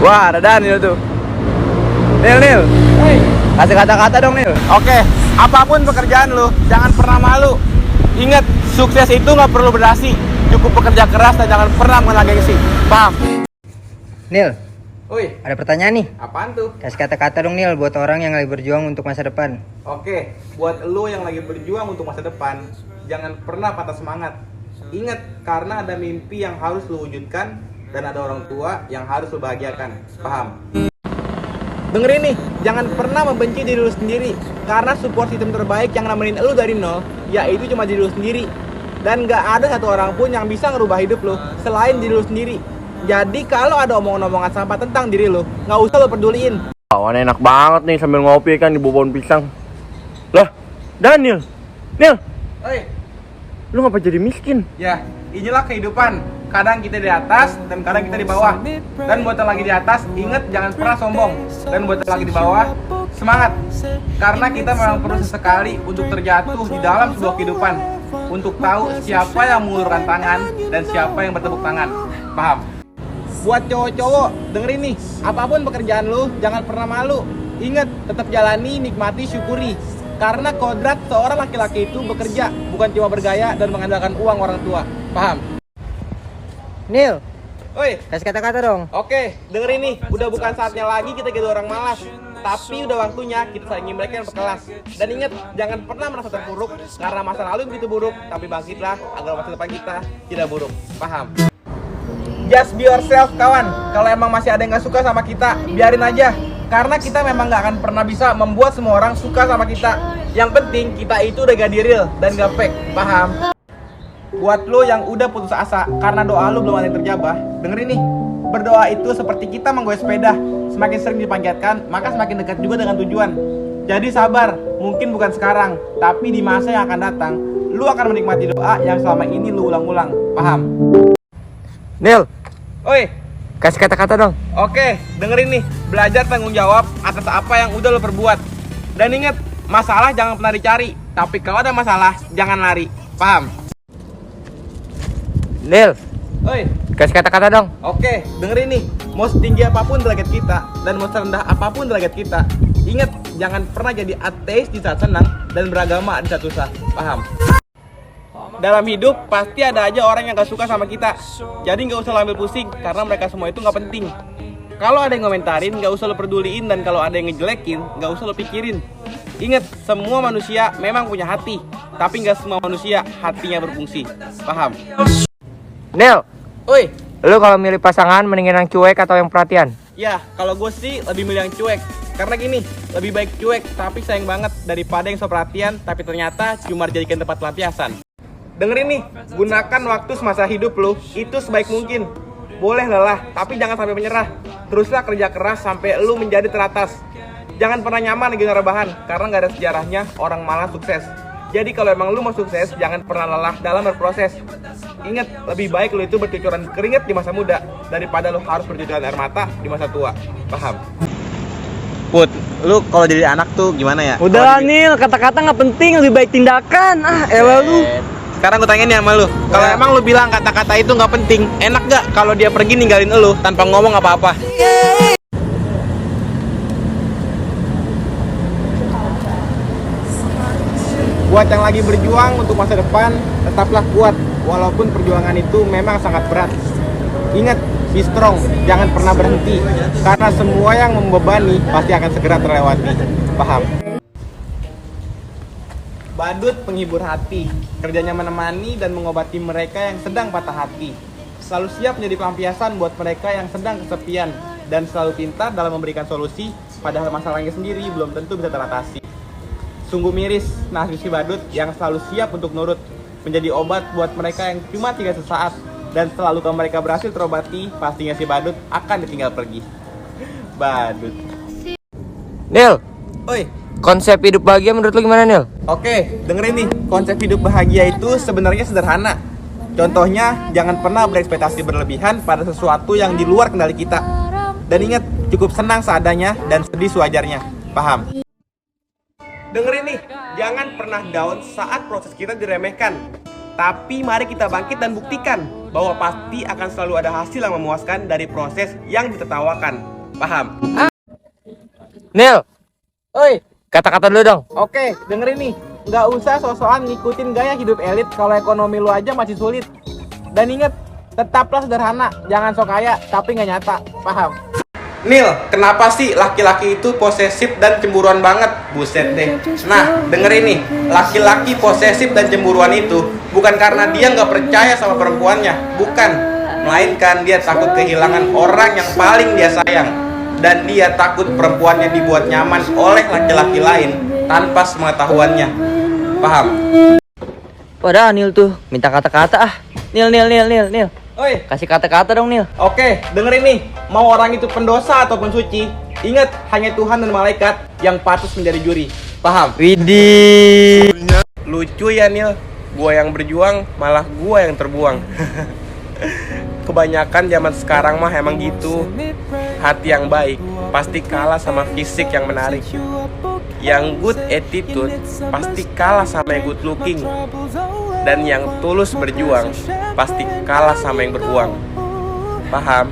Wah, ada Daniel tuh. Nil. Hey. Kasih kata-kata dong, Nil. Oke, apapun pekerjaan lu, jangan pernah malu. Ingat, sukses itu nggak perlu berdasi. Cukup bekerja keras dan jangan pernah mengenal gengsi. Paham? Nil, Woi, ada pertanyaan nih. apaan tuh? Kasih kata-kata dong Nil buat orang yang lagi berjuang untuk masa depan. Oke, buat lo yang lagi berjuang untuk masa depan, jangan pernah patah semangat. Ingat, karena ada mimpi yang harus lo wujudkan dan ada orang tua yang harus lo bahagiakan. Paham? Dengerin nih, jangan pernah membenci diri lo sendiri. Karena support system terbaik yang nemenin lo dari nol, yaitu cuma diri lo sendiri. Dan gak ada satu orang pun yang bisa ngerubah hidup lo selain diri lo sendiri. Jadi kalau ada omongan-omongan sampah tentang diri lo, gak usah lo peduliin. Awan enak banget nih sambil ngopi kan di bawah pohon pisang. Lah, Daniel. Nil, Oi, lu ngapa jadi miskin? ya, inilah kehidupan. Kadang kita di atas dan kadang kita di bawah. Dan buat yang lagi di atas, ingat jangan pernah sombong. Dan buat yang lagi di bawah, semangat. Karena kita memang perlu sesekali untuk terjatuh di dalam sebuah kehidupan. Untuk tahu siapa yang mengulurkan tangan dan siapa yang bertepuk tangan. Paham? Buat cowok-cowok, dengerin nih. Apapun pekerjaan lu, jangan pernah malu. Ingat, tetap jalani, nikmati, syukuri. Karena kodrat seorang laki-laki itu bekerja, bukan cuma bergaya dan mengandalkan uang orang tua. Paham? Nil, Oi, kasih kata-kata dong. oke, dengerin nih. Udah bukan saatnya lagi kita jadi orang malas. Tapi udah waktunya kita sayangi mereka yang berkelas. Dan ingat, jangan pernah merasa terpuruk karena masa lalu begitu buruk. Tapi bangkitlah agar masa depan kita tidak buruk. Paham? Just be yourself, kawan. Kalau emang masih ada yang gak suka sama kita, biarin aja. Karena kita memang gak akan pernah bisa membuat semua orang suka sama kita. Yang penting kita itu udah gak real dan gak fake. Paham? Buat lo yang udah putus asa karena doa lo belum ada yang terjabah, dengerin nih. Berdoa itu seperti kita menggoyang sepeda. Semakin sering dipanjatkan, maka semakin dekat juga dengan tujuan. Jadi sabar, mungkin bukan sekarang, tapi di masa yang akan datang, lo akan menikmati doa yang selama ini lo ulang-ulang. Paham? Nil, Oi, kasih kata-kata dong. oke, dengerin nih. Belajar tanggung jawab atas apa yang udah lo perbuat. Dan ingat, masalah jangan pernah dicari. Tapi kalau ada masalah, jangan lari. Paham? Nil, Oi, kasih kata-kata dong. oke, dengerin nih. Mau setinggi apapun derajat kita dan mau serendah apapun derajat kita, ingat, jangan pernah jadi ateis di saat senang dan beragama di saat susah. Paham? Dalam hidup pasti ada aja orang yang gak suka sama kita. Jadi gak usah lo ambil pusing karena mereka semua itu gak penting. Kalau ada yang ngomentarin gak usah lo peduliin. Dan kalau ada yang ngejelekin gak usah lo pikirin. Ingat, semua manusia memang punya hati, tapi gak semua manusia hatinya berfungsi. Paham? Nil, Oi, lu kalau milih pasangan mendingan yang cuek atau yang perhatian? ya kalau gue sih lebih milih yang cuek. Karena gini, lebih baik cuek tapi sayang banget daripada yang so perhatian tapi ternyata cuma dijadikan tempat pelampiasan. Dengerin nih, gunakan waktu semasa hidup lo itu sebaik mungkin. Boleh lelah, tapi jangan sampai menyerah. Teruslah kerja keras sampai lo menjadi teratas. Jangan pernah nyaman lagi rebahan, karena gak ada sejarahnya orang malah sukses. Jadi kalau emang lo mau sukses, jangan pernah lelah dalam berproses. Ingat, lebih baik lo itu bercucuran keringat di masa muda daripada lo harus bercucuran air mata di masa tua. Paham? Put, lu kalau jadi anak tuh gimana ya? Udah Nil, kata-kata nggak penting, lebih baik tindakan. Elah lu. Sekarang gue tanya nih sama lu, kalau emang lu bilang kata-kata itu nggak penting, enak gak kalau dia pergi ninggalin lu tanpa ngomong apa-apa? Buat yang lagi berjuang untuk masa depan, tetaplah kuat walaupun perjuangan itu memang sangat berat. Ingat, be strong, jangan pernah berhenti karena semua yang membebani pasti akan segera terlewati. Paham? Badut penghibur hati, kerjanya menemani dan mengobati mereka yang sedang patah hati. Selalu siap menjadi pelampiasan buat mereka yang sedang kesepian dan selalu pintar dalam memberikan solusi padahal masalahnya sendiri belum tentu bisa teratasi. Sungguh miris nasib si badut yang selalu siap untuk nurut, menjadi obat buat mereka yang cuma tinggal sesaat. Dan selalu kalau mereka berhasil terobati, pastinya si badut akan ditinggal pergi. Badut. Nil, Oi, konsep hidup bahagia menurut lu gimana Nil? oke, dengerin nih. Konsep hidup bahagia itu sebenarnya sederhana. Contohnya, jangan pernah berekspektasi berlebihan pada sesuatu yang di luar kendali kita. Dan ingat, cukup senang seadanya dan sedih sewajarnya. Paham? Dengerin nih, jangan pernah down saat proses kita diremehkan. Tapi mari kita bangkit dan buktikan bahwa pasti akan selalu ada hasil yang memuaskan dari proses yang ditertawakan. Paham? Nil, Oi, kata-kata dulu dong. Oke, dengerin nih. Nggak usah sosokan ngikutin gaya hidup elit kalau ekonomi lu aja masih sulit. Dan inget, tetaplah sederhana. Jangan sok kaya, tapi nggak nyata. Paham? Nil, kenapa sih laki-laki itu posesif dan cemburuan banget? Buset deh. Nah, dengerin nih. Laki-laki posesif dan cemburuan itu bukan karena dia nggak percaya sama perempuannya. Bukan. Melainkan dia takut kehilangan orang yang paling dia sayang. Dan dia takut perempuannya dibuat nyaman oleh laki-laki lain tanpa sepengetahuannya. Paham? padahal Nil tuh minta kata-kata ah. Nil. Oi, Kasih kata-kata dong Nil. oke, dengerin nih. Mau orang itu pendosa ataupun suci, ingat hanya Tuhan dan malaikat yang patut menjadi juri. Paham? Widih. Lucu ya Nil, gua yang berjuang malah gua yang terbuang. Kebanyakan zaman sekarang mah emang gitu. Hati yang baik pasti kalah sama fisik yang menarik. Yang good attitude pasti kalah sama yang good looking. Dan yang tulus berjuang pasti kalah sama yang beruang. Paham?